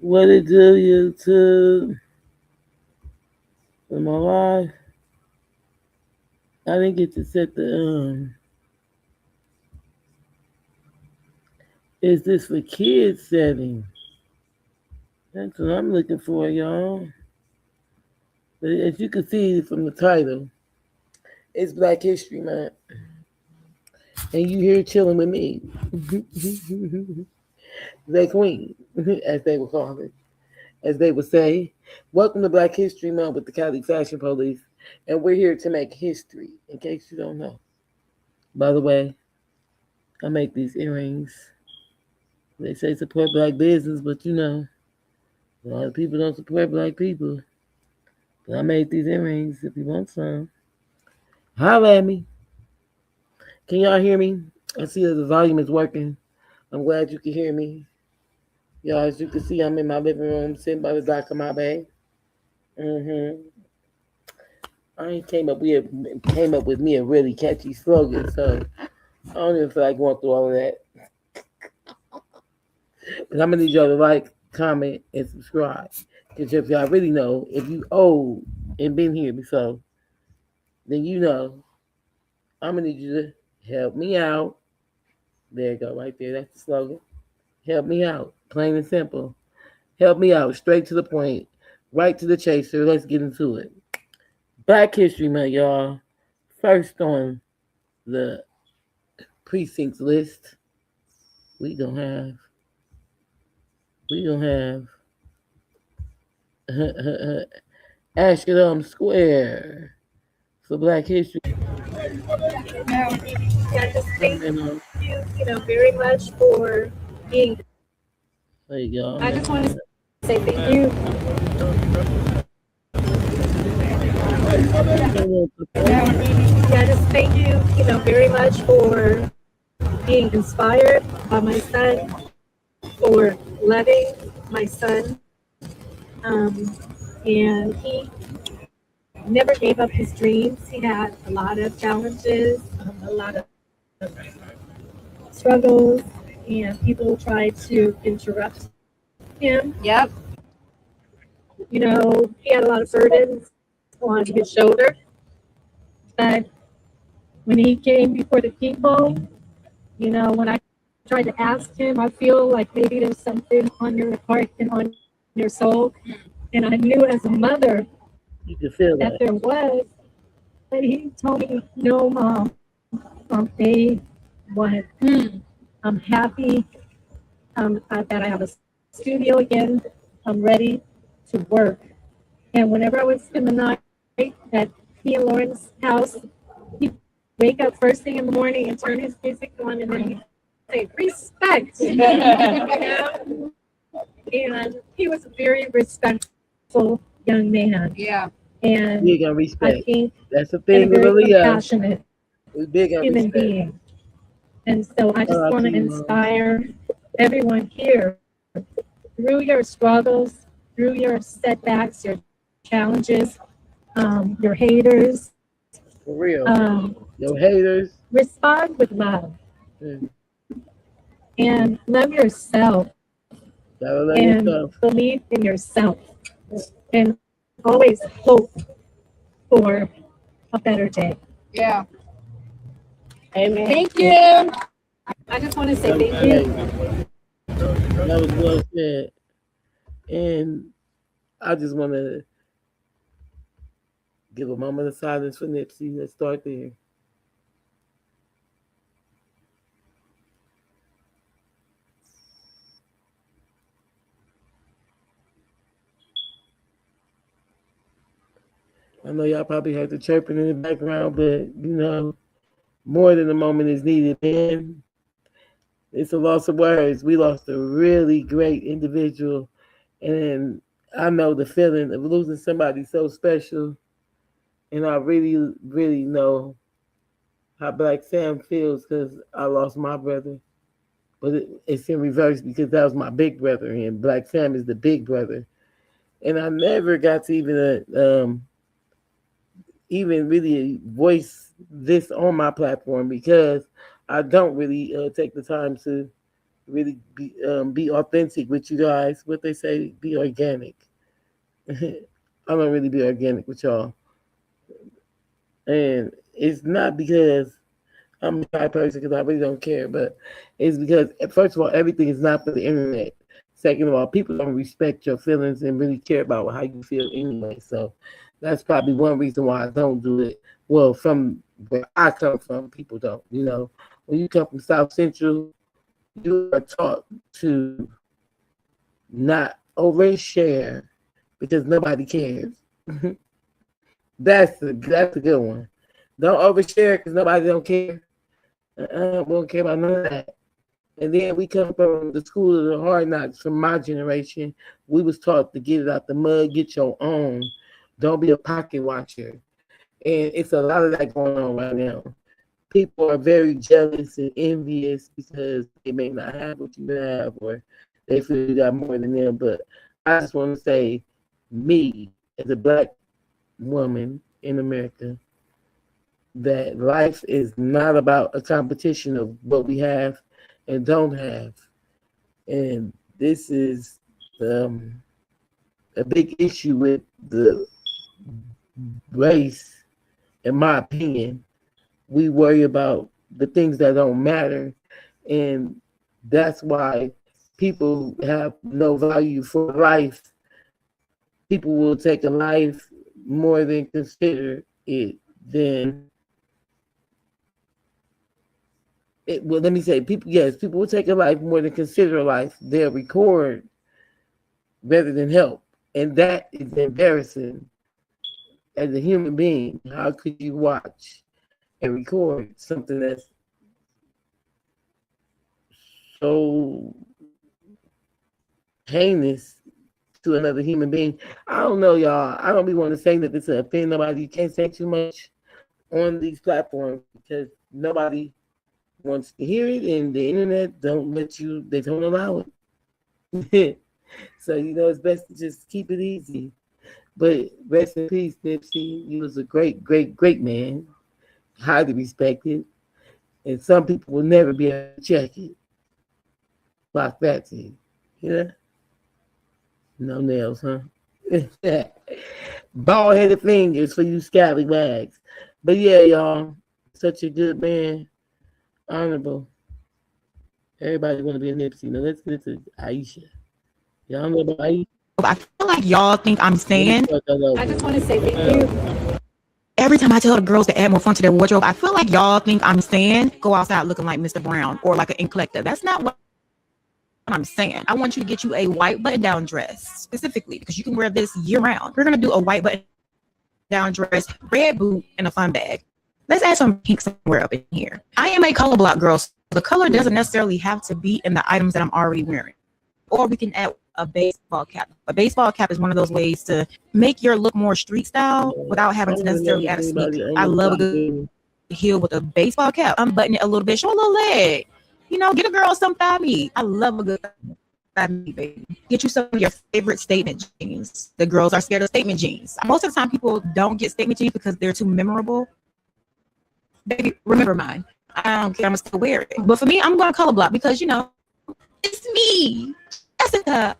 What it do, YouTube? Am I live? I didn't get to set the Is this for kids setting? That's what I'm looking for, y'all. But as you can see from the title, it's Black History Month, and you here chilling with me, the Queen, as they would call it, as they would say. Welcome to Black History Month with the Cali Fashion Police, and we're here to make history. In case you don't know, by the way, I make these earrings. They say support black business, but a lot of people don't support black people. But I made these earrings. If you want some, holla at me. Can y'all hear me? I see that the volume is working. I'm glad you can hear me. Y'all, as you can see, I'm in my living room sitting by the dock of my bay. Mm-hmm. I ain't came up with me a really catchy slogan, so I don't even feel like going through all of that. But I'm gonna need y'all to like, comment, and subscribe. Because if y'all really know, if you old and been here before, then you know I'm gonna need you to help me out. There you go, right there. That's the slogan. Help me out. Plain and simple. Help me out. Straight to the point. Right to the chaser. Let's get into it. Black History Month, y'all. First on the precincts list, we gonna have Ashkodom Square for Black History. Yeah, just thank And, you, very much for being. there you go. I just want to say thank you. Yeah, just thank you, very much for being inspired by my son, for loving my son, and he never gave up his dreams. He had a lot of challenges, a lot of struggles, and people tried to interrupt him. Yep. He had a lot of burdens on his shoulder, but when he came before the people, when I tried to ask him, I feel like maybe there's something on your heart and on your soul. And I knew as a mother You can feel that that. there was, but he told me, no, mom, from day one, I'm happy that I have a studio again. I'm ready to work. And whenever I would spend the night at he and Lauren's house, he'd wake up first thing in the morning and turn his music on, and then he'd say, respect. And he was a very respectful young man. Yeah. And Big on I respect. think That's the and a thing with a very Leo. compassionate We big on human respect. being. And so I just Shout out want to to you, Mom. inspire everyone here through your struggles, through your setbacks, your challenges, your haters. For real. Um, Your haters. respond with love Mm. and love yourself Gotta love and yourself. believe in yourself and always hope for a better day. Yeah. Amen. Thank you. I just want to say That was thank you. great. That was well said. And I just want to give a moment of silence for Nipsey. Let's start there. I know y'all probably heard the chirping in the background, but more than a moment is needed, man. It's a loss of words. We lost a really great individual, and I know the feeling of losing somebody so special, and I really, really know how Black Sam feels because I lost my brother. But it's in reverse because that was my big brother, and Black Sam is the big brother. And I never got to even really voice this on my platform because I don't really take the time to really be authentic with you guys. What they say, be organic. I don't really be organic with y'all, and it's not because I'm a shy person because I really don't care, but it's because first of all, everything is not for the internet. Second of all, people don't respect your feelings and really care about how you feel anyway. So that's probably one reason why I don't do it. Well, from where I come from, people don't. You know, when you come from South Central, you are taught to not overshare because nobody cares. That's a good one. Don't overshare because nobody don't care. We don't care about none of that. And then we come from the school of the hard knocks from my generation. We was taught to get it out the mud, get your own. Don't be a pocket watcher. And it's a lot of that going on right now. People are very jealous and envious because they may not have what you have or they feel you got more than them. But I just want to say, me as a black woman in America, that life is not about a competition of what we have and don't have. And this is a big issue with the race, in my opinion. We worry about the things that don't matter. And that's why people have no value for life. People will take a life more than consider it than it. Well, let me say, people will take a life more than consider a life. They'll record rather than help. And that is embarrassing as a human being. How could you watch and record something that's so heinous to another human being? I don't know, y'all. I don't be wanting to say that this will offend nobody. You can't say too much on these platforms because nobody wants to hear it, and the internet don't let you. They don't allow it. So it's best to just keep it easy. But rest in peace, Nipsey. You was a great, great, great man, highly respected, and some people will never be able to check it. Like that to you. Yeah. No nails, huh? Bald-headed fingers for you scallywags. But yeah, y'all, such a good man, honorable. Everybody want to be a Nipsey. Now let's get to Aisha. Y'all know about Aisha? I feel like y'all think I'm saying. I just want to say thank you. Every time I tell the girls to add more fun to their wardrobe, I feel like y'all think I'm saying go outside looking like Mr. Brown or like an ink collector. That's not what I'm saying. I want you to get you a white button-down dress specifically because you can wear this year-round. We're gonna do a white button-down dress, red boot, and a fun bag. Let's add some pink somewhere up in here. I am a color block girl. So the color doesn't necessarily have to be in the items that I'm already wearing. Or we can add a baseball cap. A baseball cap is one of those ways to make your look more street style without having to necessarily add a sneaker. I love a good heel with a baseball cap. Unbutton it a little bit, show a little leg. Get a girl some thigh meat. I love a good thigh meat, baby. Get you some of your favorite statement jeans. The girls are scared of statement jeans. Most of the time, people don't get statement jeans because they're too memorable. Baby, remember mine. I don't care. I'm still wear it. But for me, I'm going to color block because, it's me. Jessica.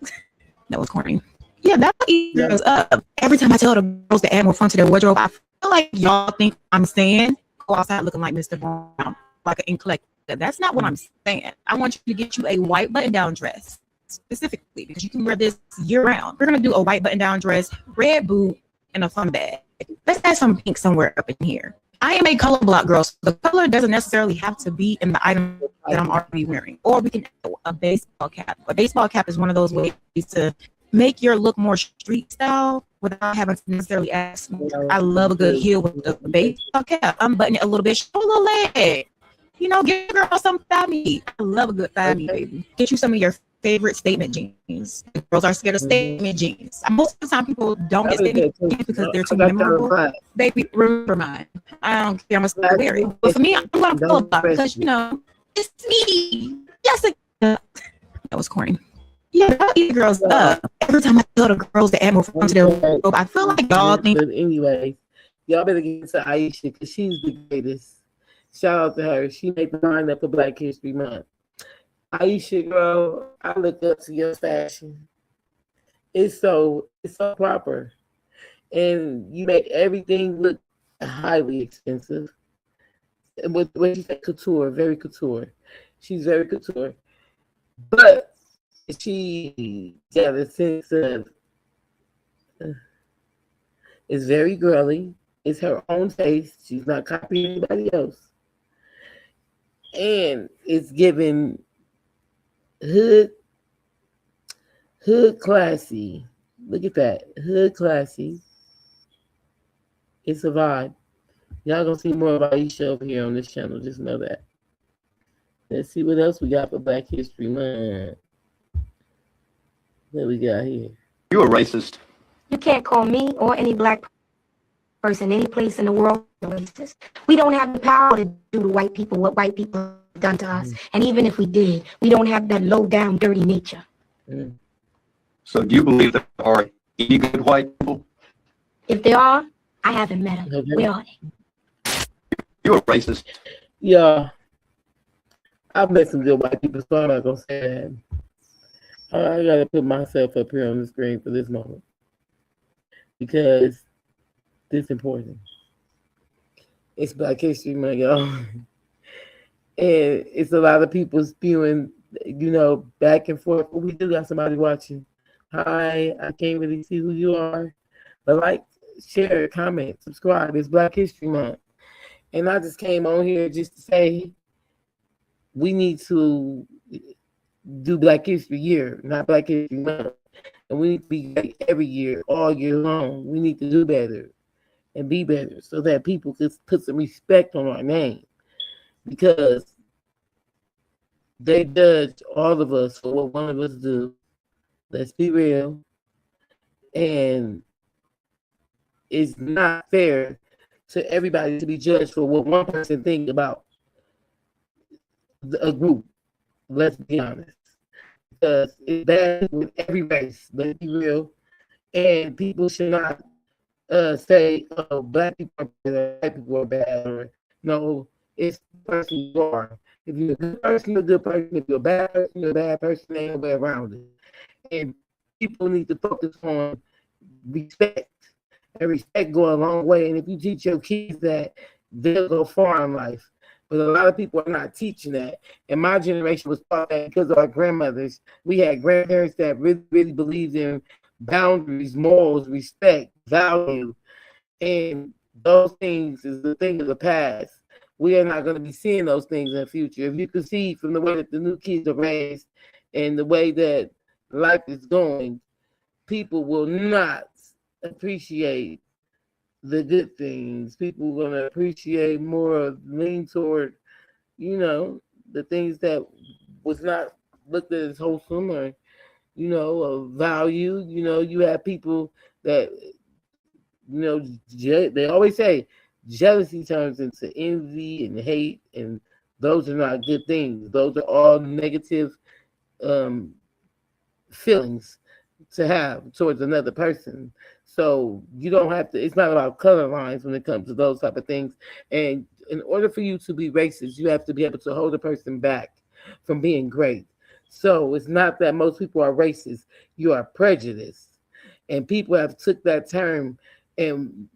That was corny. Yeah, that eats girls up. Every time I tell the girls to add more fun to their wardrobe, I feel like y'all think I'm saying go outside looking like Mr. Brown, like an ink collector. That's not what I'm saying. I want you to get you a white button-down dress specifically because you can wear this year-round. We're going to do a white button-down dress, red boot, and a fun bag. Let's add some pink somewhere up in here. I am a color block girl. So the color doesn't necessarily have to be in the item that I'm already wearing. Or we can add a baseball cap. A baseball cap is one of those ways to make your look more street style without having to necessarily add sneakers. I love a good heel with a baseball cap. Unbutton it a little bit, show a little leg. Get a girl some thigh meat. I love a good thigh meat, baby. Get you some of your favorite statement jeans. The girls are scared of statement jeans. Most of the time, people don't get statement jeans because they're too memorable. Baby, remember mine. I don't care. I'm still wear it. But for me, I'm going to color block because, it's me. Jessica. That was corny. Yeah, that'll eat girls up. Every time I tell the girls to add more fun to their wardrobe, I feel like y'all think. But anyway, y'all better get to Aisha because she's the greatest. Shout out to her. She made the mind up for Black History Month. Aisha, girl, I look up to your fashion. It's so proper, and you make everything look highly expensive. And what you say, couture, very couture. She's very couture, but she got a sense of it's very girly. It's her own taste. She's not copying anybody else, and it's giving hood hood classy. Look at that, hood classy. It's a vibe. Y'all gonna see more about Aisha over here on this channel. Just know that. Let's see what else we got for Black History Month. What we got here? You a racist. You can't call me or any black person any place in the world a racist. We don't have the power to do to white people what white people have done to us. And even if we did, we don't have that low down dirty nature. Mm. So do you believe there are any good white people? If there are, I haven't met them. Okay. Where are they? You're a racist. Yeah, I've met some good white people, so I'm not gonna say that. I gotta put myself up here on the screen for this moment because this is important. It's Black History Month, y'all, and it's a lot of people spewing, back and forth. But we do got somebody watching. Hi, I can't really see who you are, but like, share, comment, subscribe. It's Black History Month, and I just came on here just to say we need to do Black History Year, not Black History Month. And we need to be great every year, all year long. We need to do better and be better so that people can put some respect on our name, because they judge all of us for what one of us do. Let's be real. And it's not fair to everybody to be judged for what one person thinks about a group. Let's be honest, because it's bad with every race. Let's be real, and people should not say, "Oh, black people are bad, white people are bad," or no. It's the person you are. If you're a good person, you're a good person. If you're a bad person, you're a bad person. Ain't no way around it. And people need to focus on respect, and respect go a long way. And if you teach your kids that, they'll go far in life. But a lot of people are not teaching that. And my generation was taught that because of our grandmothers. We had grandparents that really, really believed in boundaries, morals, respect, value. And those things is the thing of the past. We are not going to be seeing those things in the future. If you can see from the way that the new kids are raised and the way that life is going, people will not appreciate the good things. People are going to appreciate more, lean toward, the things that was not looked at as wholesome or, of value. You have people that, they always say jealousy turns into envy and hate, and those are not good things. Those are all negative feelings to have towards another person. So you don't have to, it's not about color lines when it comes to those type of things. And in order for you to be racist, you have to be able to hold a person back from being great. So it's not that most people are racist, you are prejudiced. And people have took that term and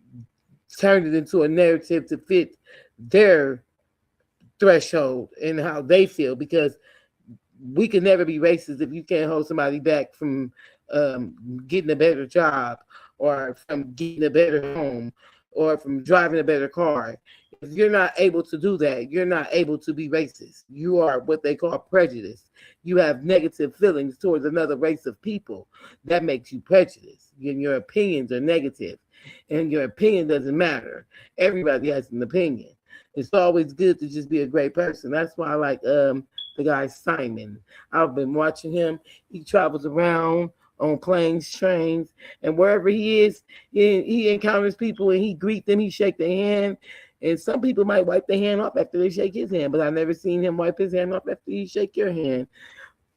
turned it into a narrative to fit their threshold and how they feel, because we can never be racist if you can't hold somebody back from getting a better job, or from getting a better home, or from driving a better car. If you're not able to do that, you're not able to be racist. You are what they call prejudiced. You have negative feelings towards another race of people. That makes you prejudiced. And your opinions are negative, and your opinion doesn't matter. Everybody has an opinion. It's always good to just be a great person. That's why I like the guy Simon. I've been watching him. He travels around on planes, trains, and wherever he is, he encounters people and he greets them, he shake their hand. And some people might wipe their hand off after they shake his hand, but I've never seen him wipe his hand off after he shake your hand.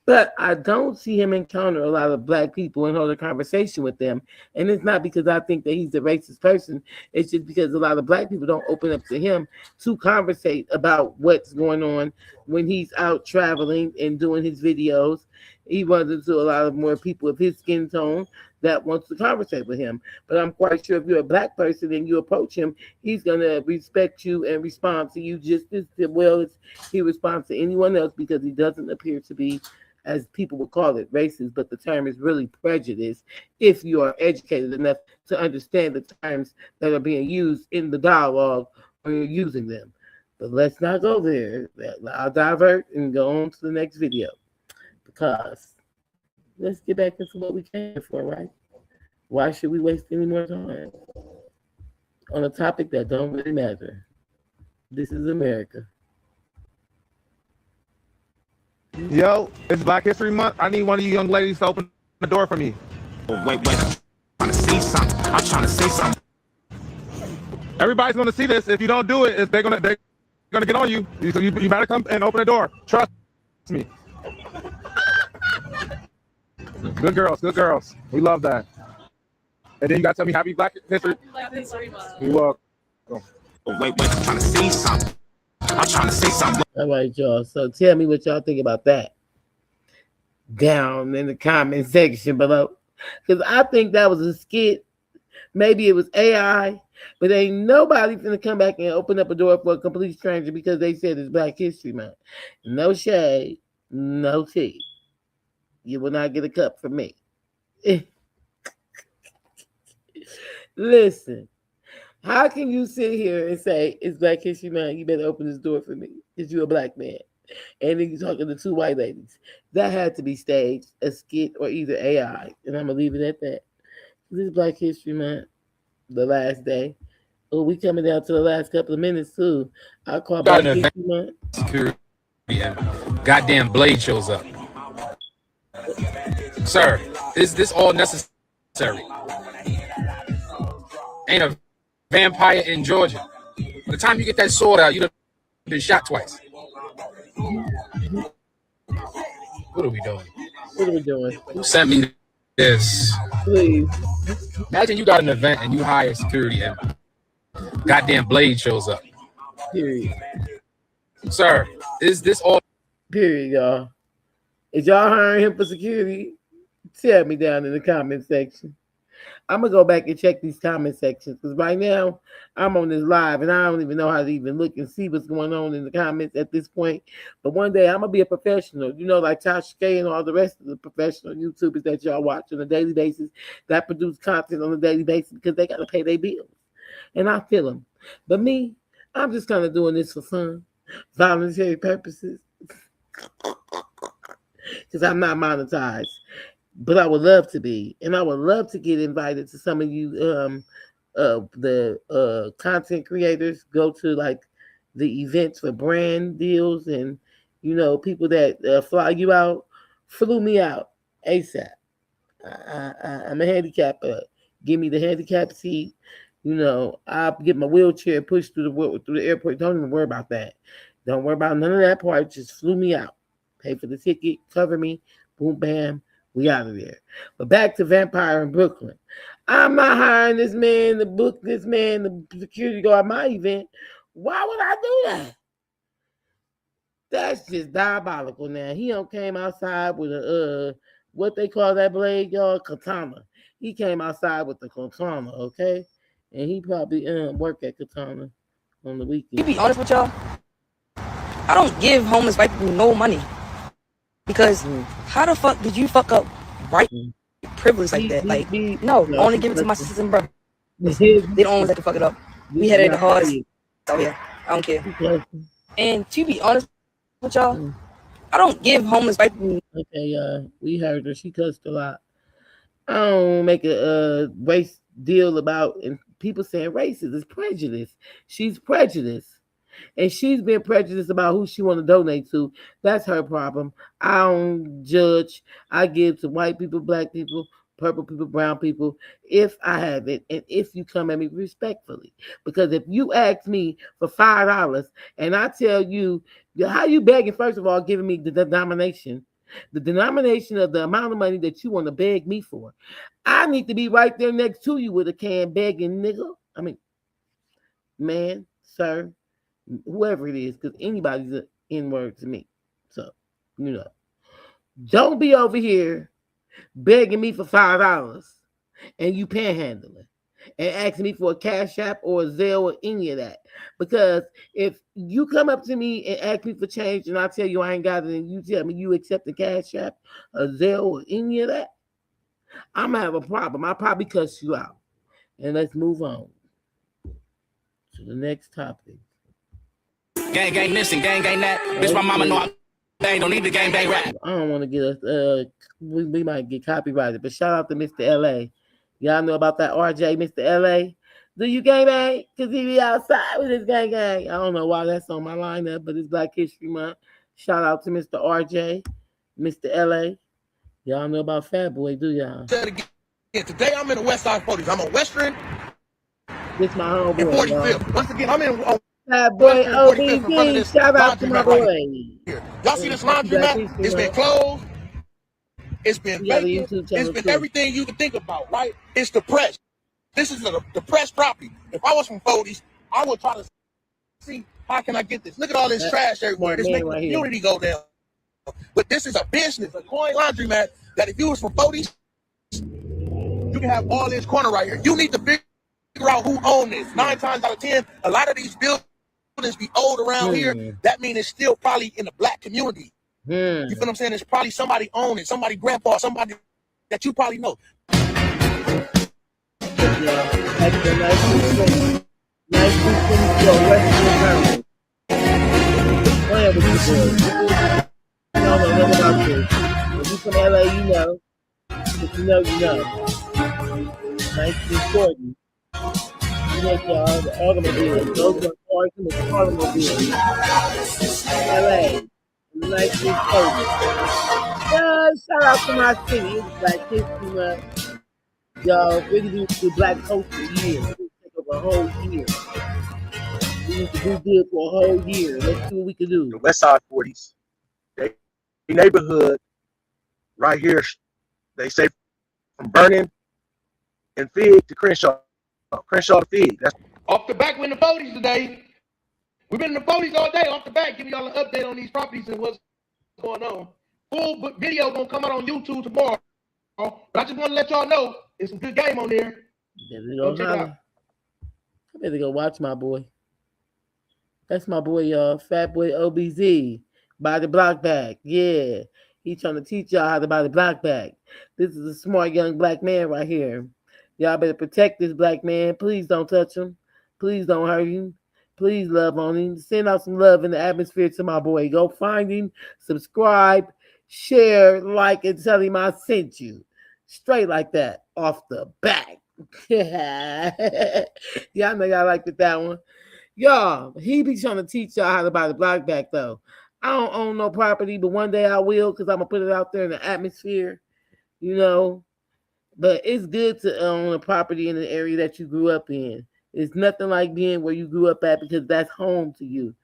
But I don't see him encounter a lot of black people and hold a conversation with them. And it's not because I think that he's a racist person. It's just because a lot of black people don't open up to him to conversate about what's going on when he's out traveling and doing his videos. He runs into a lot of more people of his skin tone that wants to conversate with him. But I'm quite sure if you're a black person and you approach him, he's going to respect you and respond to you just as well as he responds to anyone else, because he doesn't appear to be, as people would call it, racist, but the term is really prejudice if you are educated enough to understand the terms that are being used in the dialogue when you're using them. But let's not go there. I'll divert and go on to the next video, because let's get back into what we came for, right? Why should we waste any more time on a topic that don't really matter? This is America. Yo, it's Black History Month. I need one of you young ladies to open the door for me. Wait, I'm trying to say something. I'm trying to say something. Everybody's gonna see this. If you don't do it, they're gonna get on you. So you better come and open the door. Trust me. Good girls. We love that. And then you gotta tell me happy Black History. You're welcome. Wait, I'm trying to say something. I'm trying to say something. All right, y'all. So tell me what y'all think about that down in the comment section below. Because I think that was a skit. Maybe it was AI, but ain't nobody finna come back and open up a door for a complete stranger because they said it's Black History Month. No shade, no tea. You will not get a cup from me. Listen, how can you sit here and say it's Black History Month? You better open this door for me because you're a black man. And then you're talking to two white ladies. That had to be staged, a skit, or either AI. And I'm going to leave it at that. This is Black History Month, the last day. Oh, we coming down to the last couple of minutes, too. I'll call Black History Month. Security and goddamn Blade shows up. Sir, is this all necessary? Ain't a vampire in Georgia. By the time you get that sword out, you'd have been shot twice. What are we doing? What are we doing? Who sent me this? Please. Imagine you got an event and you hire security and goddamn Blade shows up. Period. Sir, is this all? Period, y'all. Is y'all hiring him for security? Tell me down in the comment section. I'm going to go back and check these comment sections because right now I'm on this live and I don't even know how to even look and see what's going on in the comments at this point. But one day I'm going to be a professional, like Tasha K and all the rest of the professional YouTubers that y'all watch on a daily basis that produce content on a daily basis because they got to pay their bills. And I feel them. But me, I'm just kind of doing this for fun, voluntary purposes, because I'm not monetized. But I would love to be, and I would love to get invited to some of you, the content creators. Go to like the events for brand deals, and people that fly you out, flew me out ASAP. I'm a handicapper. Give me the handicap seat. I'll get my wheelchair pushed through the airport. Don't even worry about that. Don't worry about none of that part. Just flew me out. Pay for the ticket, cover me, boom, bam. We out of there. But back to Vampire in Brooklyn. I'm not hiring this man to book this man, the security guard, my event. Why would I do that? That's just diabolical now. He came outside with a, what they call that blade, y'all? Katana. He came outside with the katana, okay? And he probably worked at Katana on the weekend. To be honest with y'all, I don't give homeless white people no money. Because how the fuck did you fuck up white privilege like that? Like, no, only give it to my sisters and brothers. They don't always have to fuck it up. We had it the hardest. So yeah, I don't care. And to be honest with y'all, I don't give homeless white people. Okay, we heard her. She cussed a lot. I don't make a race deal about, and people saying racist is prejudice. She's prejudiced. And she's been prejudiced about who she want to donate to. That's her problem. I don't judge. I give to white people, black people, purple people, brown people, if I have it, and if you come at me respectfully. Because if you ask me for $5 and I tell you, how you begging, first of all, giving me the denomination, the denomination of the amount of money that you want to beg me for. I need to be right there next to you with a can begging, nigga. I mean, man, sir, whoever it is, because anybody's an N-word to me. So, you know, don't be over here begging me for $5 and you panhandling and asking me for a Cash App or a Zelle or any of that. Because if you come up to me and ask me for change and I tell you I ain't got it and you tell me you accept the Cash App, a Zelle or any of that, I'm gonna have a problem. I'll probably cuss you out. And let's move on to the next topic. Gang, gang, listen, gang, gang, that. Bitch, my mama know I don't need the gang, bang rap. I don't want to get us, we might get copyrighted, but shout out to Mr. LA. Y'all know about that RJ, Mr. LA? Do you gang bang? Because he be outside with his gang gang. I don't know why that's on my lineup, but it's Black History Month. Shout out to Mr. RJ, Mr. LA. Y'all know about Fat Boy, do y'all? Today I'm in the West Side 40s. I'm a Western. This my homeboy. And 45th. Once again, I'm in Fat Boy OBG. Shout out to my boy. Y'all see this laundromat? It's been closed. It's been vacant. It's been everything you can think about, right? It's depressed. This is a depressed property. If I was from 40s, I would try to see how can I get this. Look at all this trash everywhere. This makes the community go down. But this is a business, a coin laundromat, that if you was from 40s, you can have all this corner right here. You need to figure out who owns this. 9 times out of 10, a lot of these buildings be old around here. That means it's still probably in the Black community. You feel what I'm saying? It's probably somebody own it, somebody grandpa, somebody that you probably know. I don't know nothing about this. If you from LA, you know. If you know, you know. 1940. You know, y'all, the automobiles. Those were cars in the automobiles. LA. 1940. Shout out to my city. It's Black History Month. Y'all really do Black culture year. It take over a whole year. We need to do good for a whole year. Let's see what we can do. The West Side 40s. Neighborhood right here, they say from Vernon and Fig to Crenshaw to Fig. That's off the back. We're in the 40s today. We've been in the 40s all day. Off the back, giving y'all an update on these properties and what's going on. Full video gonna come out on YouTube tomorrow. But I just want to let y'all know it's some good game on there. Go check it out. I better go watch my boy. That's my boy, y'all. Fat Boy OBZ. Buy the block back. Yeah. He's trying to teach y'all how to buy the block back. This is a smart young Black man right here. Y'all better protect this Black man. Please don't touch him. Please don't hurt him. Please love on him. Send out some love in the atmosphere to my boy. Go find him, subscribe, share, like, and tell him I sent you. Straight like that. Off the back. Y'all know y'all liked that one. Y'all, he be trying to teach y'all how to buy the block back, though. I don't own no property, but one day I will because I'm going to put it out there in the atmosphere, you know. But it's good to own a property in the area that you grew up in. It's nothing like being where you grew up at because that's home to you.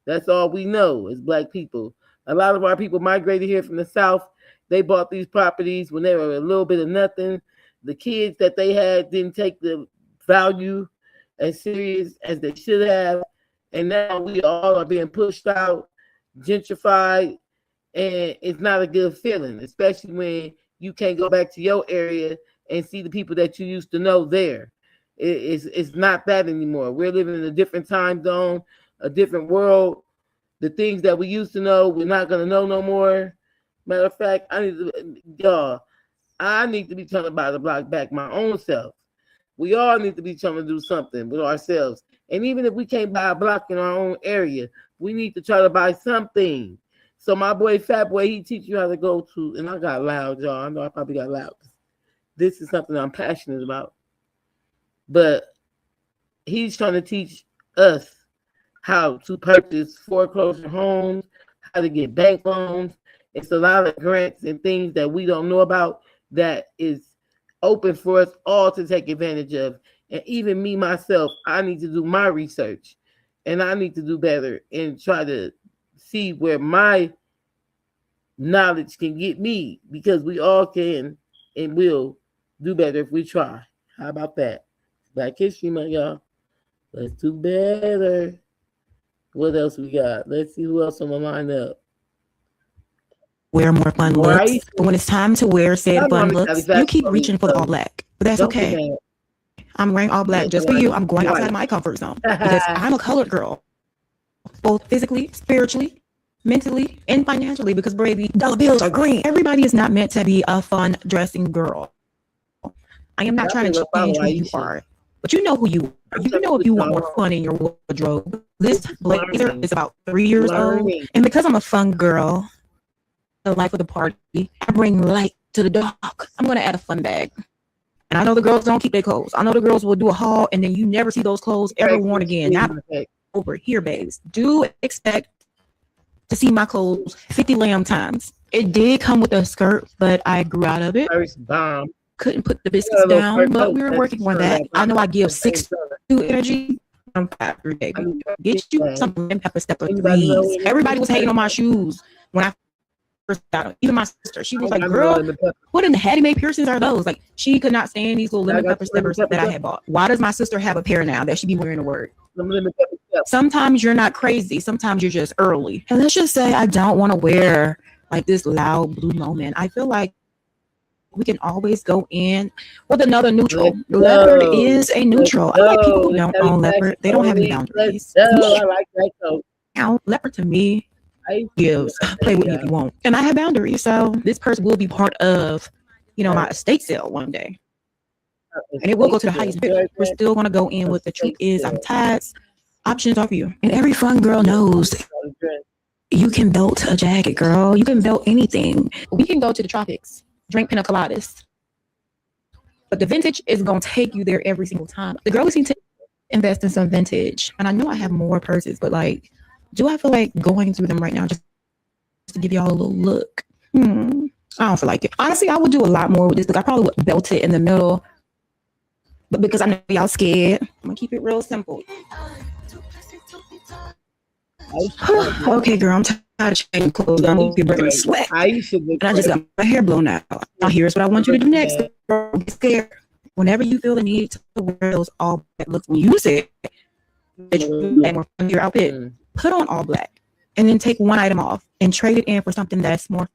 That's all we know as Black people. A lot of our people migrated here from the South. They bought these properties when they were a little bit of nothing. The kids that they had didn't take the value as serious as they should have. And now we all are being pushed out, gentrified, and it's not a good feeling, especially when you can't go back to your area and see the people that you used to know there. It's not that anymore. We're living in a different time zone, a different world. The things that we used to know, we're not gonna know no more. Matter of fact, I need to be trying to buy the block back my own self. We all need to be trying to do something with ourselves. And even if we can't buy a block in our own area, we need to try to buy something. So my boy, Fat Boy, he teach you how to go to, and I got loud, y'all. I know I probably got loud. This is something I'm passionate about. But he's trying to teach us how to purchase foreclosure homes, how to get bank loans. It's a lot of grants and things that we don't know about that is open for us all to take advantage of. And even me, myself, I need to do my research. And I need to do better and try to see where my knowledge can get me, because we all can and will do better if we try. How about that? Black History Month, y'all. Let's do better. What else we got? Let's see who else on the lineup. Wear more fun looks. But when it's time to wear said fun looks, you keep reaching for the all black. But that's okay. I'm wearing all black just for you. I'm going outside my comfort zone because I'm a colored girl, both physically, spiritually, mentally, and financially, because baby, dollar bills are green. Everybody is not meant to be a fun dressing girl. I am not trying to change who you are, but you know who you are. You know if you want more fun in your wardrobe. This blazer is about 3 years old, and because I'm a fun girl, the life of the party, I bring light to the dark. I'm going to add a fun bag. And I know the girls don't keep their clothes. I know the girls will do a haul and then you never see those clothes ever worn again. Not over here, babes. Do expect to see my clothes 50 lamb times. It did come with a skirt, but I grew out of it. Couldn't put the biscuits down, but we were working on that. I know I give 6 to energy. I'm 5 baby. Get you some lemon pepper stepper 3s. Everybody was hating on my shoes when I first got them. Even my sister, she was like, girl, what in the Hattie Mae piercings are those? Like, she could not stand these little lemon pepper steppers that I had bought. Why does my sister have a pair now that she be wearing to work? Sometimes you're not crazy. Sometimes you're just early. And let's just say I don't want to wear like this loud blue moment. I feel like we can always go in with another neutral. Leopard is a neutral. I like people who don't own leopard. They don't have any boundaries. I like that coat. Now, leopard to me gives play with me if you want. And I have boundaries. So this purse will be part of, my estate sale one day. And it will go to the highest bid. We're still going to go in with the truth is I'm tired. Options are for you. And every fun girl knows you can belt a jacket, girl. You can belt anything. We can go to the tropics, drink pina coladas. But the vintage is going to take you there every single time. The girls need to invest in some vintage. And I know I have more purses, but do I feel like going through them right now just to give y'all a little look? I don't feel like it. Honestly, I would do a lot more with this. I probably would belt it in the middle. But because I know y'all scared, I'm going to keep it real simple. Okay, girl, I'm tired of changing clothes. I'm going to be breaking a sweat. And I just got my hair blown out. Now, here's what I want you to do next. Girl, get scared. Whenever you feel the need to wear those all black looks, when you say your outfit, put on all black and then take one item off and trade it in for something that's more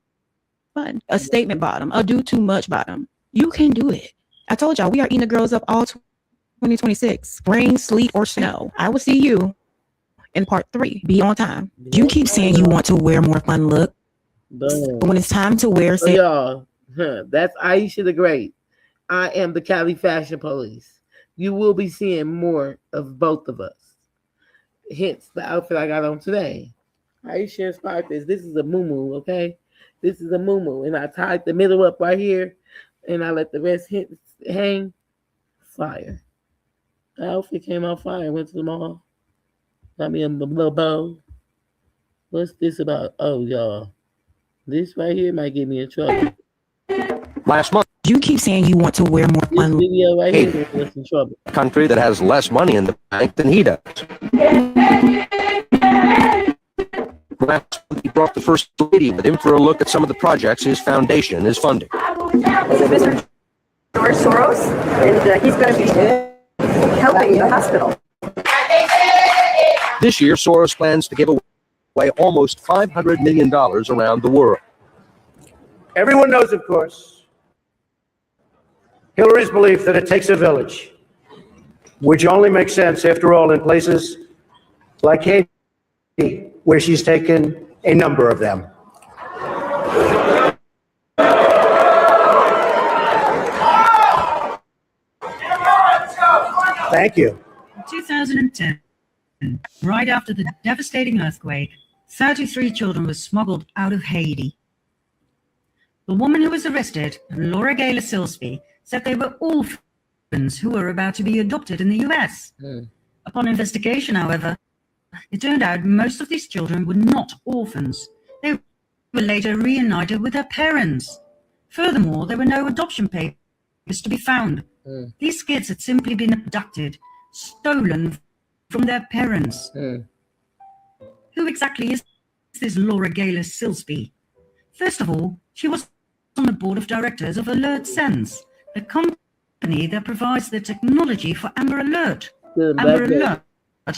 fun. A statement bottom, a do too much bottom. You can do it. I told y'all we are eating the girls up all 2026. Rain, sleet, or snow. I will see you in part 3. Be on time. You keep saying you want to wear more fun look. But when it's time to wear, say, y'all, that's Aisha the Great. I am the Cali Fashion Police. You will be seeing more of both of us. Hence the outfit I got on today. Aisha inspired this. This is a muumuu, okay? This is a muumuu. And I tied the middle up right here. And I let the rest hang. Fire. The outfit came out fire. Went to the mall. Got me a little bow. What's this about? Oh, y'all. This right here might get me in trouble. Last month. You keep saying you want to wear more fun. This video right here was in trouble. Country that has less money in the bank than he does. Last month, he brought the first lady with him for a look at some of the projects his foundation is funding. This is Mr. George Soros, and he's going to be helping the hospital. This year, Soros plans to give away almost $500 million around the world. Everyone knows, of course, Hillary's belief that it takes a village, which only makes sense, after all, in places like Haiti, where she's taken a number of them. Thank you. In 2010, right after the devastating earthquake, 33 children were smuggled out of Haiti. The woman who was arrested, Laura Gaylor Silsby, said they were orphans who were about to be adopted in the US. Upon investigation, however, it turned out most of these children were not orphans. They were later reunited with their parents. Furthermore, there were no adoption papers to be found. These kids had simply been abducted, stolen from their parents. Who exactly is this Laura Gaylor Silsby? First of all, she was on the board of directors of Alert Sense, the company that provides the technology for Amber Alert. Amber Alert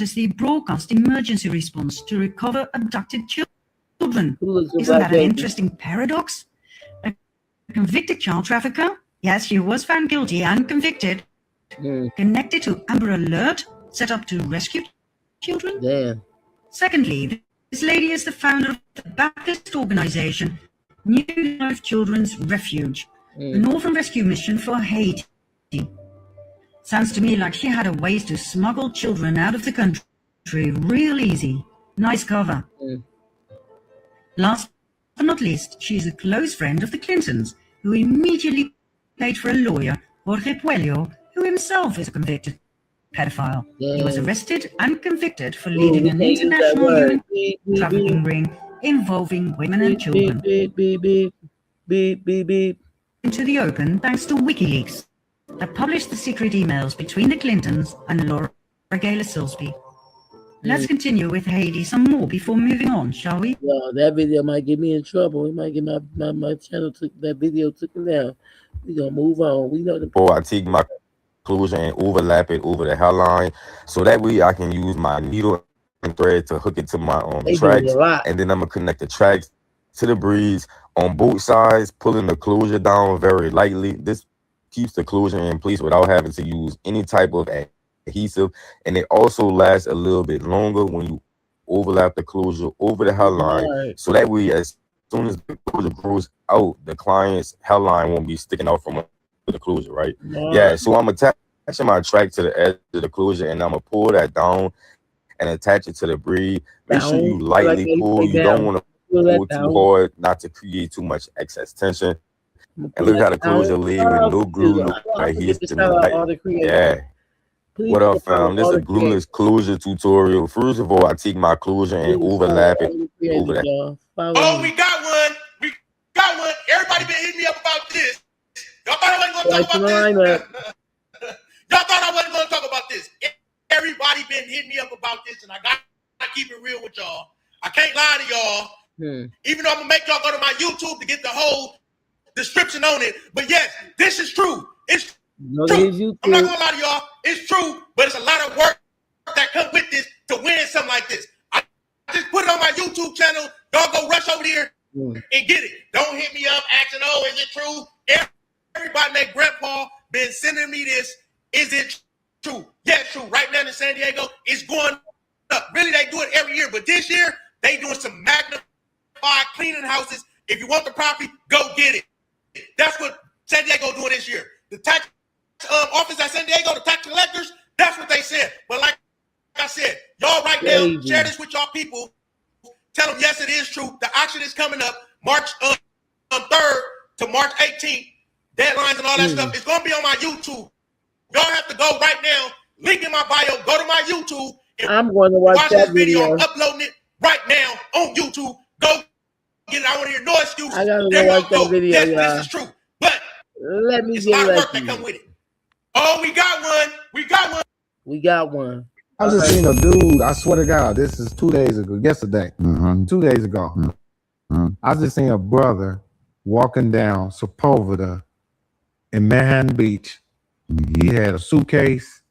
is the broadcast emergency response to recover abducted children. Isn't that an interesting paradox? A convicted child trafficker? Yes, she was found guilty and convicted. Connected to Amber Alert, set up to rescue children? Damn. Secondly, this lady is the founder of the Baptist organization, New Life Children's Refuge, an orphan rescue mission for Haiti. Sounds to me like she had a ways to smuggle children out of the country real easy. Nice cover. Last but not least, she's a close friend of the Clintons, who immediately paid for a lawyer, Jorge Puello, who himself is a convicted pedophile. He was arrested and convicted for leading an international human trafficking ring involving women and children. Into the open thanks to WikiLeaks, that published the secret emails between the Clintons and Laura Gaylor Silsby. Let's continue with Haiti some more before moving on, shall we? Well, that video might get me in trouble. It might get my channel that video taken down. We gonna move on. We know the. Before I take my conclusion and overlap it over the hairline, so that way I can use my needle and thread to hook it to my tracks, and then I'm gonna connect the tracks to the breeze on both sides, pulling the closure down very lightly. This keeps the closure in place without having to use any type of adhesive, and it also lasts a little bit longer when you overlap the closure over the hairline, so that way as soon as the closure grows out, the client's hairline won't be sticking out from the closure, right? Yeah, so I'm attaching my track to the edge of the closure, and I'm gonna pull that down and attach it to the braid. Make sure you lightly pull. You don't want to pull too hard, not to create too much excess tension. And look how the closure laid with no glue right here. Yeah. What up, fam? This is a glueless closure tutorial. First of all, I take my closure and overlap it over that. Oh, we got one. We got one. Everybody been hitting me up about this. Y'all thought I wasn't going to talk about this? Y'all thought I wasn't going to talk about this. Everybody been hitting me up about this, and I got to keep it real with y'all. I can't lie to y'all. Even though I'm going to make y'all go to my YouTube to get the whole description on it. But yes, this is true. It's true. I'm not going to lie to y'all. It's true, but it's a lot of work that comes with this to win something like this. I just put it on my YouTube channel. Y'all go rush over here and get it. Don't hit me up asking, oh, is it true? Everybody named Grandpa been sending me this. Is it true? Yeah, it's true. Right now in San Diego, it's going up. Really, they do it every year, but this year, they doing some magnified cleaning houses. If you want the property, go get it. That's what San Diego doing this year. The tax office at San Diego, the tax collectors, that's what they said. But like I said, y'all right now, share this with y'all people. Tell them, yes, it is true. The auction is coming up March 3rd to March 18th. Deadlines and all that stuff. It's going to be on my YouTube. Y'all have to go right now. Link in my bio. Go to my YouTube. And I'm going to watch that this video. I'm uploading it right now on YouTube. Go get it. I want to hear no excuses. I got to go watch that video, yes, y'all. this is true. But let me it's get a lot of work lucky. that come with it. Oh, we got one. We got one. We got one. I just seen a dude, I swear to God, this is 2 days ago, yesterday, 2 days ago. I just seen a brother walking down Sepulveda in Manhattan Beach. He had a suitcase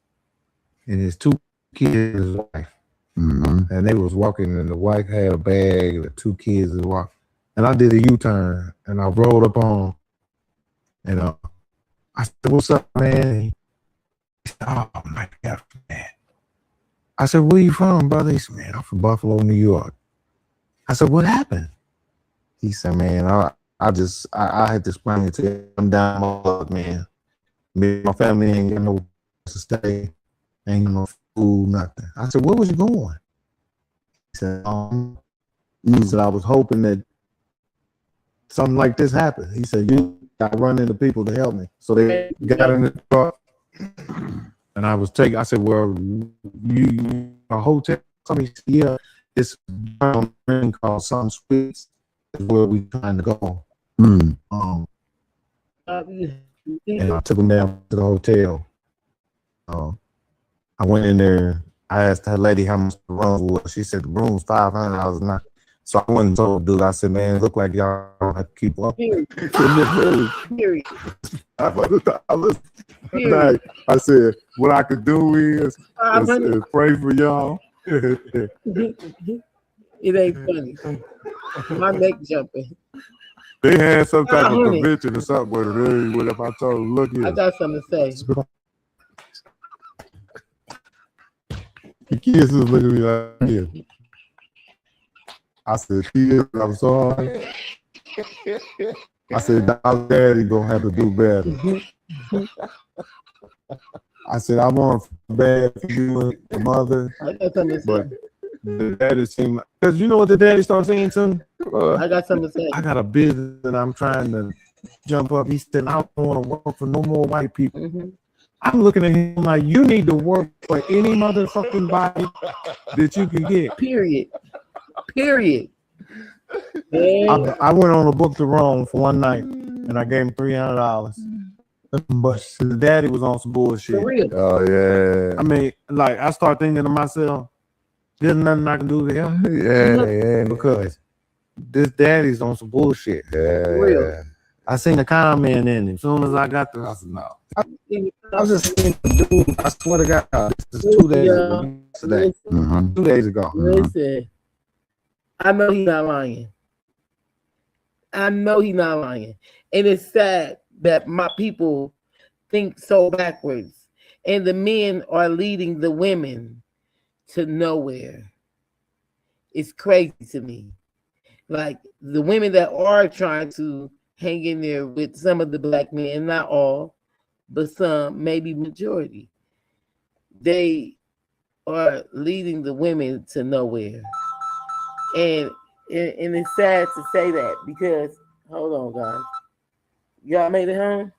and his 2 kids and his wife. And they was walking, and the wife had a bag, and the 2 kids was walking. And I did a U-turn, and I rolled up on, and I said, "What's up, man?" He said, "Oh my God, man." I said, "Where you from, brother?" He said, "Man, I'm from Buffalo, New York." I said, "What happened?" He said, "Man, I had to explain it to him down my luck, man. Me and my family ain't got no place to stay, ain't no food, nothing." I said, "Where was you going?" He said, "I was hoping that something like this happened." He said, "You got to run into people to help me." So they got in the truck, and I said, "Well, you a hotel?" Somebody said, "Yeah, it's a ring called Sun Suites is where we trying to go." And I took them down to the hotel. I went in there. I asked that lady how much the room was. She said the room's $500 a night. So I went and told dude, I said, man, look like y'all have to keep up. Period. Period. I said, what I could do is pray for y'all. It ain't funny. My neck jumping. They had some type of convention or something where what if I told them, look here. I got something to say. The kids was looking at me like this. I said, kids, I'm sorry. I said, Daddy gonna have to do better. I said, I want bad for you and your mother, but the daddy seemed like, because you know what the daddy started saying to me? I got something to say. I got a business and I'm trying to jump up. He said, I don't want to work for no more white people. I'm looking at him like, you need to work for any motherfucking body that you can get. Period. Period. I went on a book to Rome for one night and I gave him $300. But the daddy was on some bullshit. For real. Oh, yeah. I mean, like, I start thinking to myself, there's nothing I can do to help. Yeah, because this daddy's on some bullshit. Yeah. I seen a comment in it. As soon as I got there, I said, no. I was just saying, dude, I swear to God, this is 2 days ago. Today. 2 days ago. Listen, I know he's not lying. I know he's not lying. And it's sad that my people think so backwards. And the men are leading the women to nowhere. It's crazy to me. Like the women that are trying to hang in there with some of the black men, not all, but some, maybe majority, they are leading the women to nowhere. And it's sad to say that because, hold on, guys. Y'all made it home?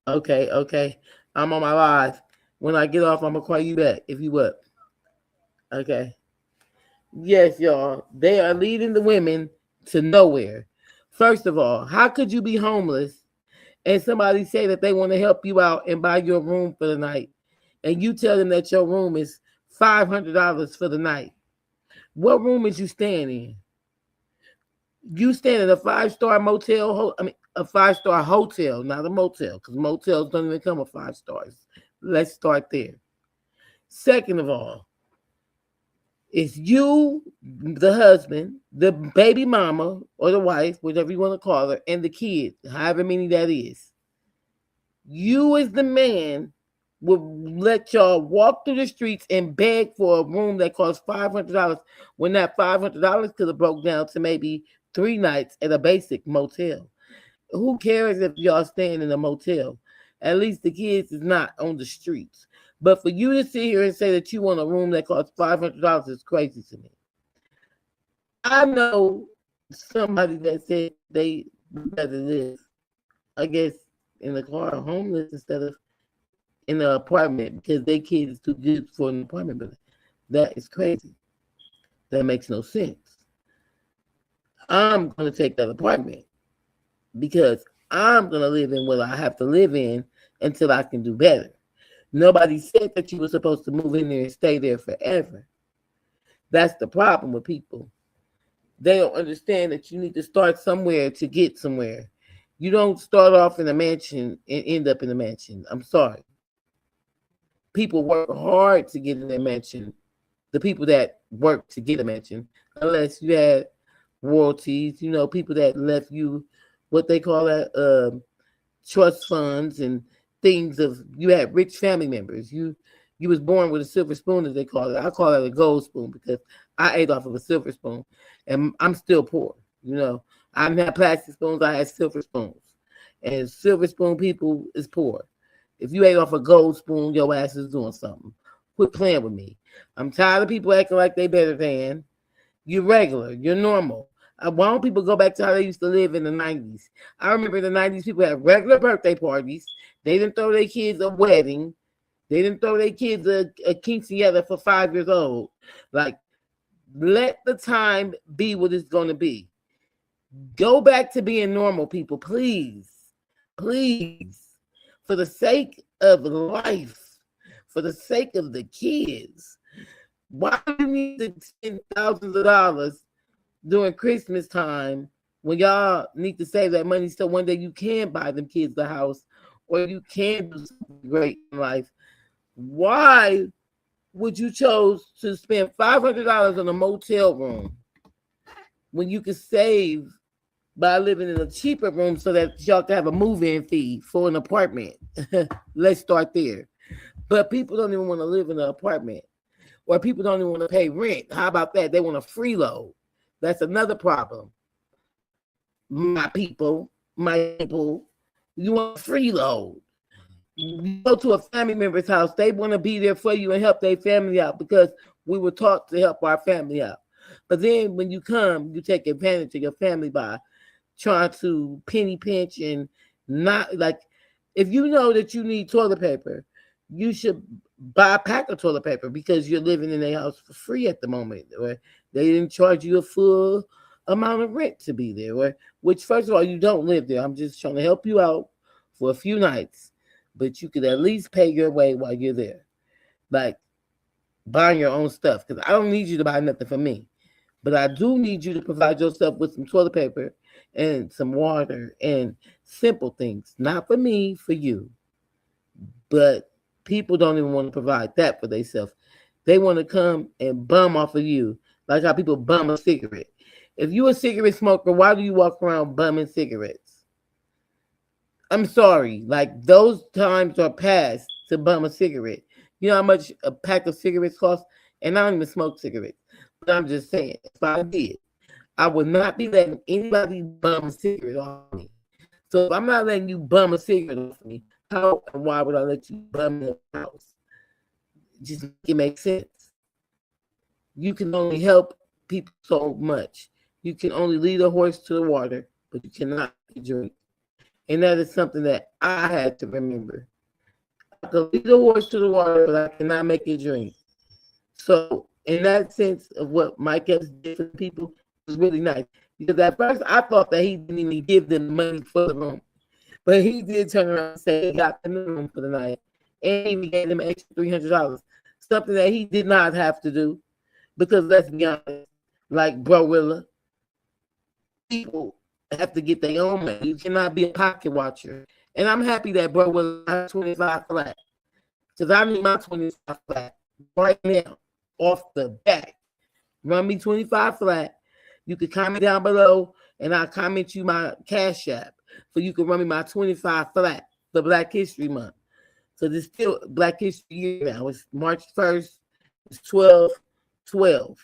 Okay. I'm on my live. When I get off, I'm going to call you back if you up. Okay. Yes, y'all. They are leading the women to nowhere. First of all, how could you be homeless and somebody say that they want to help you out and buy your room for the night, and you tell them that your room is $500 for the night? What room is you staying in? You staying in a 5-star motel, a 5-star hotel, not a motel, because motels don't even come with 5 stars. Let's start there. Second of all, it's you, the husband, the baby mama, or the wife, whatever you want to call her, and the kid, however many that is. You as the man will let y'all walk through the streets and beg for a room that costs $500 when that $500 could have broke down to maybe 3 nights at a basic motel. Who cares if y'all staying in a motel? At least the kids is not on the streets. But for you to sit here and say that you want a room that costs $500 is crazy to me. I know somebody that said they rather live, I guess, in the car homeless instead of in an apartment because their kid is too good for an apartment building. That is crazy. That makes no sense. I'm going to take that apartment because I'm going to live in what I have to live in until I can do better. Nobody said that you were supposed to move in there and stay there forever. That's the problem with people. They don't understand that you need to start somewhere to get somewhere. You don't start off in a mansion and end up in a mansion. I'm sorry. People work hard to get in their mansion. The people that work to get a mansion, unless you had royalties, people that left you what they call that trust funds and things of, you had rich family members. You was born with a silver spoon, as they call it. I call it a gold spoon because I ate off of a silver spoon and I'm still poor. I didn't have plastic spoons, I had silver spoons. And silver spoon people is poor. If you ate off a gold spoon, your ass is doing something. Quit playing with me. I'm tired of people acting like they better than. You're regular, you're normal. Why don't people go back to how they used to live in the 90s? I remember in the 90s, people had regular birthday parties. They didn't throw their kids a wedding. They didn't throw their kids a quinceañera for 5 years old. Like, let the time be what it's going to be. Go back to being normal, people, please. Please. For the sake of life, for the sake of the kids, Why do you need to spend thousands of dollars during Christmas time when y'all need to save that money so one day you can buy them kids a house or you can do something great in life? Why would you chose to spend $500 on a motel room when you could save by living in a cheaper room so that y'all can have a move-in fee for an apartment? Let's start there. But people don't even want to live in an apartment, or people don't even want to pay rent. How about that? They want a freeload. That's another problem. My people, you want a freeload. You go to a family member's house, they want to be there for you and help their family out because we were taught to help our family out. But then when you come, you take advantage of your family by trying to penny pinch and not like, if you know that you need toilet paper, you should buy a pack of toilet paper because you're living in a house for free at the moment. Or they didn't charge you a full amount of rent to be there. Which, first of all, you don't live there. I'm just trying to help you out for a few nights, but you could at least pay your way while you're there. Like buying your own stuff, because I don't need you to buy nothing for me, but I do need you to provide yourself with some toilet paper and some water and simple things. Not for me, for you. But people don't even want to provide that for themselves. They want to come and bum off of you, like how people bum a cigarette. If you're a cigarette smoker, why do you walk around bumming cigarettes? I'm sorry, like those times are past to bum a cigarette. You know how much a pack of cigarettes costs? And I don't even smoke cigarettes. But I'm just saying, if I did, I would not be letting anybody bum a cigarette off me. So if I'm not letting you bum a cigarette off me, how and why would I let you bum in the house? Just make it make sense. You can only help people so much. You can only lead a horse to the water, but you cannot drink. And that is something that I had to remember. I can lead a horse to the water, but I cannot make it drink. So in that sense of what Mike Epps did for people was really nice. Because at first I thought that he didn't even give them money for the room. But he did turn around and say he got them the room for the night. And he gave them an extra $300. Something that he did not have to do. Because let's be honest, like Bro Willa, people have to get their own money. You cannot be a pocket watcher. And I'm happy that Bro Willa got 25 flat. Because I need my 25 flat right now, off the bat. Run me 25 flat. You can comment down below, and I'll comment you my Cash App. So you can run me my 25 flat for Black History Month. So this still Black History Year now. It's March 1st. It's 12/12.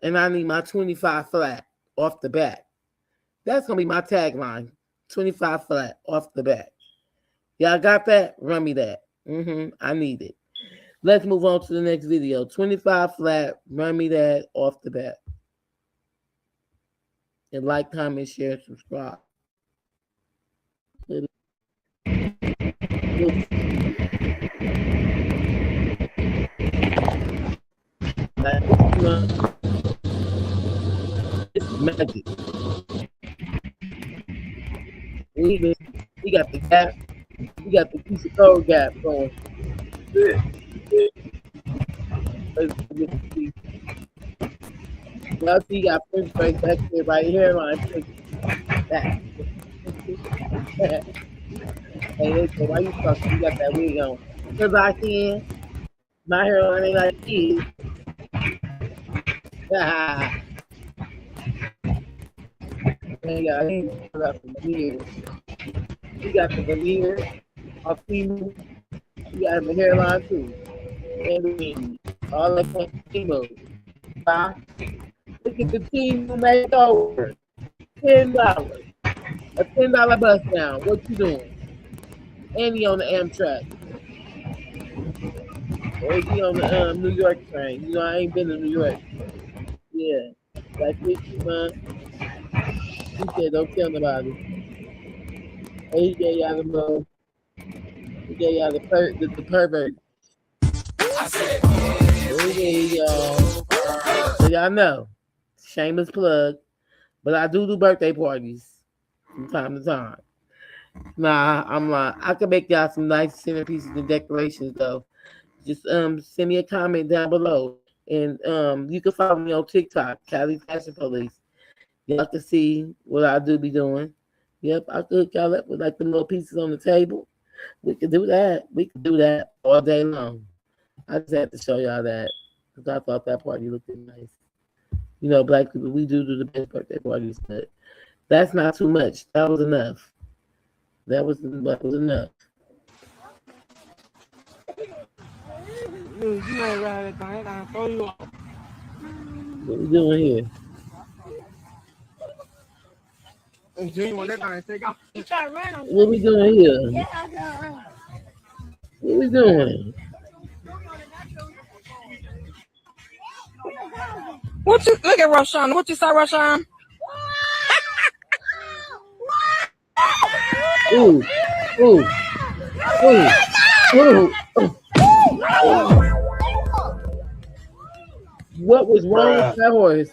And I need my 25 flat off the bat. That's going to be my tagline. 25 flat off the bat. Y'all got that? Run me that. I need it. Let's move on to the next video. 25 flat. Run me that off the bat. And like, comment, share, subscribe. It's magic. He got the gap. He got the piece of code gap going. Y'all see, he got French break back there right here. Back. Hey, why you talking? You got that wig on. Because I can. My hairline ain't like his. He got the veneer. He got the veneer of female. He got the hairline too. And all that female. Look at the team who made over $10. A $10 bus down. What you doing? And he on the Amtrak. Or is he on the New York train? You know, I ain't been to New York. Yeah. Like this month. He said, don't tell nobody. And he gave y'all the move. He gave y'all the pervert. Hey, y'all. So y'all know. Shameless plug. But I do birthday parties from time to time. Nah, I'm like, I can make y'all some nice centerpieces and decorations though. Just send me a comment down below And you can follow me on TikTok, Cali Fashion Police. Y'all can see what I do be doing. Yep, I could hook y'all up with like the little pieces on the table. We could do that. We could do that all day long. I just had to show y'all that because I thought that party looked nice. You know, black people, we do the best birthday parties, but that's not too much. That was enough. That was enough. What we doing here? What we doing here? What we doing? What you look at Rashawn? What you say, Rashawn? Ooh, ooh, ooh, ooh, ooh. What was wrong with that horse?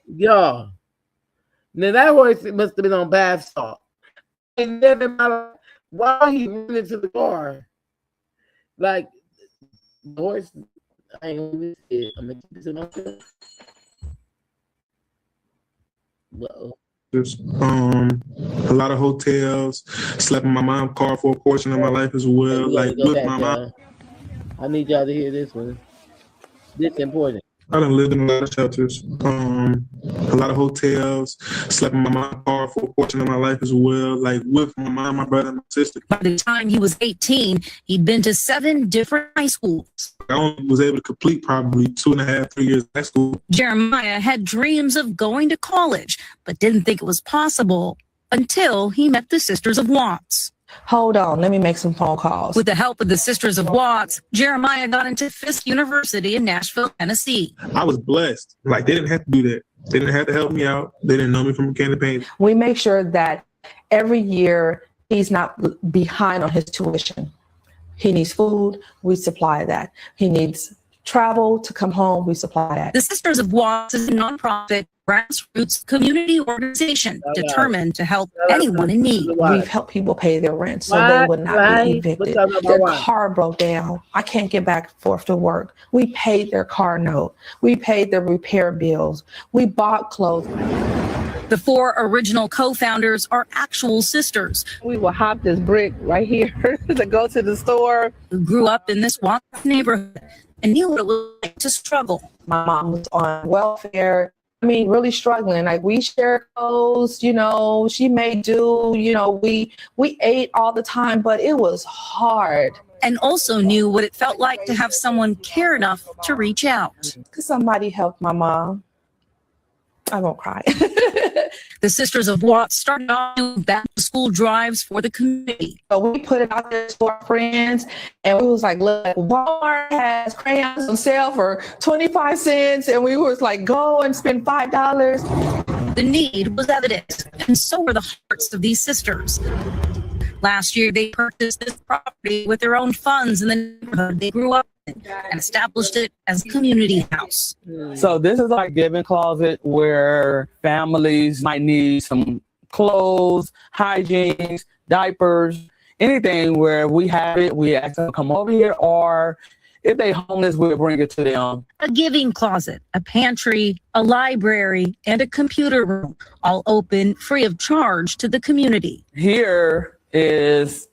Y'all. Now that horse must have been on bath salt. And then why he ran into the car? Like the horse, I ain't gonna see it. I'm gonna keep it to myself. Whoa. A lot of hotels, slept in my mom's car for a portion of my life as well. Like with my mom. I need y'all to hear this one. This important. I done lived in a lot of shelters, a lot of hotels, slept in my mom's car for a portion of my life as well, like with my mom, my brother, and my sister. By the time he was 18, he'd been to 7 different high schools. I only was able to complete probably 2.5, 3 years of high school. Jeremiah had dreams of going to college, but didn't think it was possible until he met the Sisters of Watts. Hold on, let me make some phone calls. With the help of the Sisters of Watts, Jeremiah got into Fisk University in Nashville, Tennessee. I was blessed. Like, they didn't have to do that. They didn't have to help me out. They didn't know me from a can of paint. We make sure that every year he's not behind on his tuition. He needs food, we supply that. He needs travel to come home, we supply that. The Sisters of Watts is a nonprofit, grassroots community organization determined to help anyone in need. We've helped people pay their rent so they would not be evicted. Their car broke down. I can't get back and forth to work. We paid their car note. We paid their repair bills. We bought clothes. The 4 original co-founders are actual sisters. We will hop this brick right here to go to the store. Who grew up in this Watts neighborhood and knew what it was like to struggle. My mom was on welfare. I mean, really struggling. Like, we share clothes, you know, she may do, you know, we ate all the time, but it was hard. And also knew what it felt like to have someone care enough to reach out. Could somebody help my mom? I won't cry. The Sisters of Watts started off doing back-to-school drives for the community. So we put it out there to our friends, and we was like, look, Walmart has crayons on sale for 25 cents, and we was like, go and spend $5. The need was evident, and so were the hearts of these sisters. Last year, they purchased this property with their own funds in the neighborhood they grew up in and established it as a community house. So this is our giving closet where families might need some clothes, hygiene, diapers, anything where we have it, we ask them to come over here, or if they homeless, we'll bring it to them. A giving closet, a pantry, a library, and a computer room, all open free of charge to the community. Here is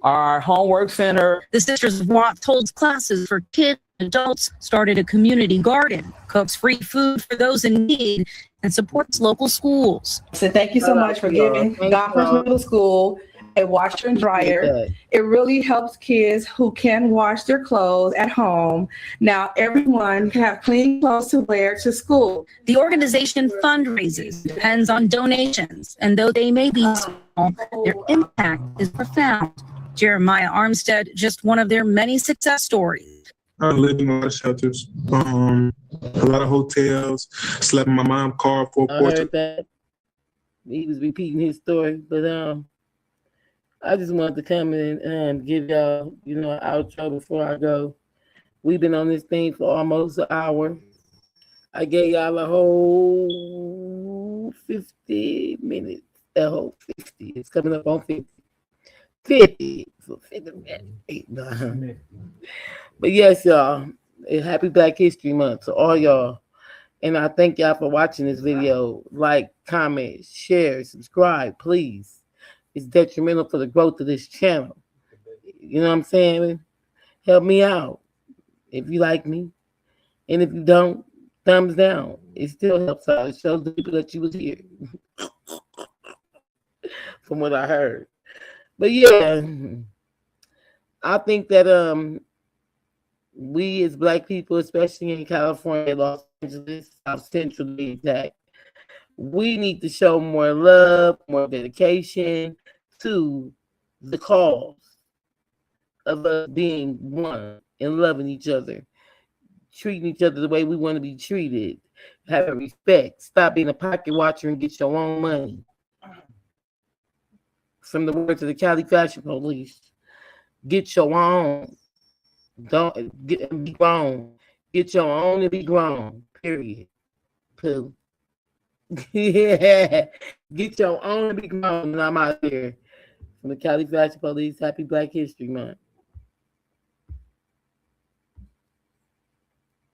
our homework center. The Sisters of Watts holds classes for kids and adults, started a community garden, cooks free food for those in need, and supports local schools. So thank you so much for giving Gompers Middle School a washer and dryer. It really helps kids who can wash their clothes at home. Now everyone can have clean clothes to wear to school. The organization fundraises, depends on donations, and though they may be small, their impact is profound. Jeremiah Armstead, just one of their many success stories. I lived in a lot of shelters, a lot of hotels, slept in my mom's car for a portion. I heard that. He was repeating his story, but I just wanted to come in and give y'all, you know, an outro before I go. We've been on this thing for almost an hour. I gave y'all a whole 50 minutes, a whole 50. It's coming up on 50. 50. So 50 minutes. But yes, y'all, Happy Black History Month to all y'all. And I thank y'all for watching this video. Like, comment, share, subscribe, please. It's detrimental for the growth of this channel. You know what I'm saying? Help me out if you like me. And if you don't, thumbs down. It still helps out. It shows the people that you was here. From what I heard. But yeah, I think that we as Black people, especially in California, Los Angeles, South Central, to be exact, we need to show more love, more dedication to the cause of us being one and loving each other, treating each other the way we want to be treated, having respect, stop being a pocket watcher and get your own money. From the words of the Cali Fashion Police, get your own. Don't be grown. Get your own and be grown. Period. Pooh. Yeah. Get your own and be grown. And I'm out here. From the Cali Fashion Police, happy Black History Month.